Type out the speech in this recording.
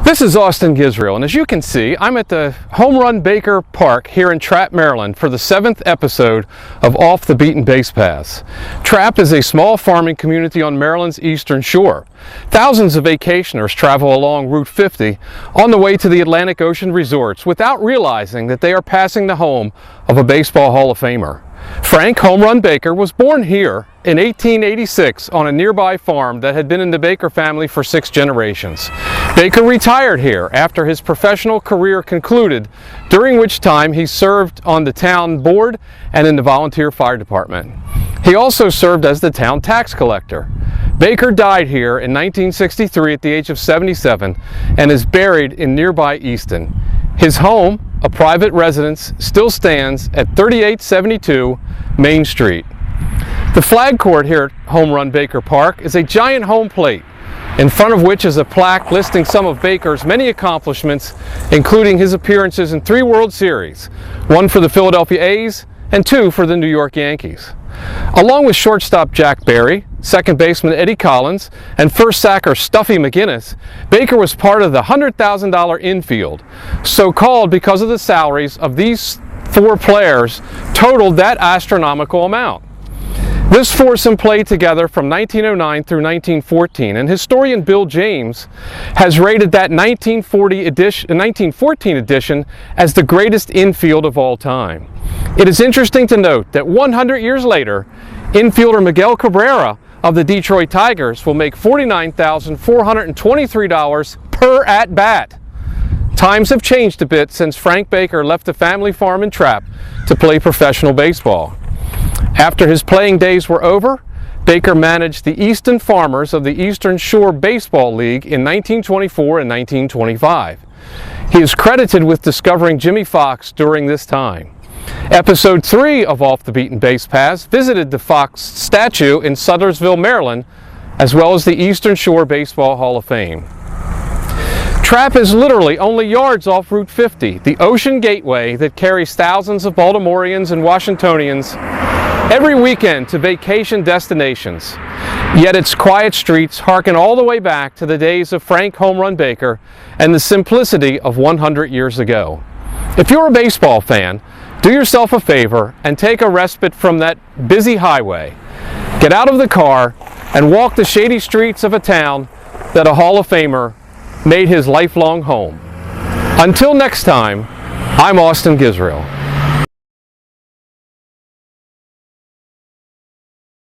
This is Austin Gisrael, and as you can see, I'm at the Home Run Baker Park here in Trappe, Maryland for the 7th episode of Off the Beaten Basepaths. Trappe is a small farming community on Maryland's eastern shore. Thousands of vacationers travel along Route 50 on the way to the Atlantic Ocean resorts without realizing that they are passing the home of a Baseball Hall of Famer. Frank Home Run Baker was born here in 1886 on a nearby farm that had been in the Baker family for 6 generations. Baker retired here after his professional career concluded, during which time he served on the town board and in the volunteer fire department. He also served as the town tax collector. Baker died here in 1963 at the age of 77 and is buried in nearby Easton. His home, a private residence, still stands at 3872 Main Street. The flag court here at Home Run Baker Park is a giant home plate, in front of which is a plaque listing some of Baker's many accomplishments, including his appearances in 3 World Series, 1 for the Philadelphia A's and 2 for the New York Yankees. Along with shortstop Jack Barry, second baseman Eddie Collins, and first sacker Stuffy McGinnis, Baker was part of the $100,000 infield, so called because of the salaries of these 4 players totaled that astronomical amount. This foursome played together from 1909 through 1914, and historian Bill James has rated that 1914 edition as the greatest infield of all time. It is interesting to note that 100 years later, infielder Miguel Cabrera of the Detroit Tigers will make $49,423 per at-bat. Times have changed a bit since Frank Baker left the family farm in Trappe to play professional baseball. After his playing days were over, Baker managed the Easton Farmers of the Eastern Shore Baseball League in 1924 and 1925. He is credited with discovering Jimmy Fox during this time. Episode 3 of Off the Beaten Basepaths visited the Fox statue in Sudlersville, Maryland, as well as the Eastern Shore Baseball Hall of Fame. Trappe is literally only yards off Route 50, the ocean gateway that carries thousands of Baltimoreans and Washingtonians every weekend to vacation destinations. Yet its quiet streets harken all the way back to the days of Frank Home Run Baker and the simplicity of 100 years ago. If you're a baseball fan, do yourself a favor and take a respite from that busy highway. Get out of the car and walk the shady streets of a town that a Hall of Famer made his lifelong home. Until next time, I'm Austin Gisrael.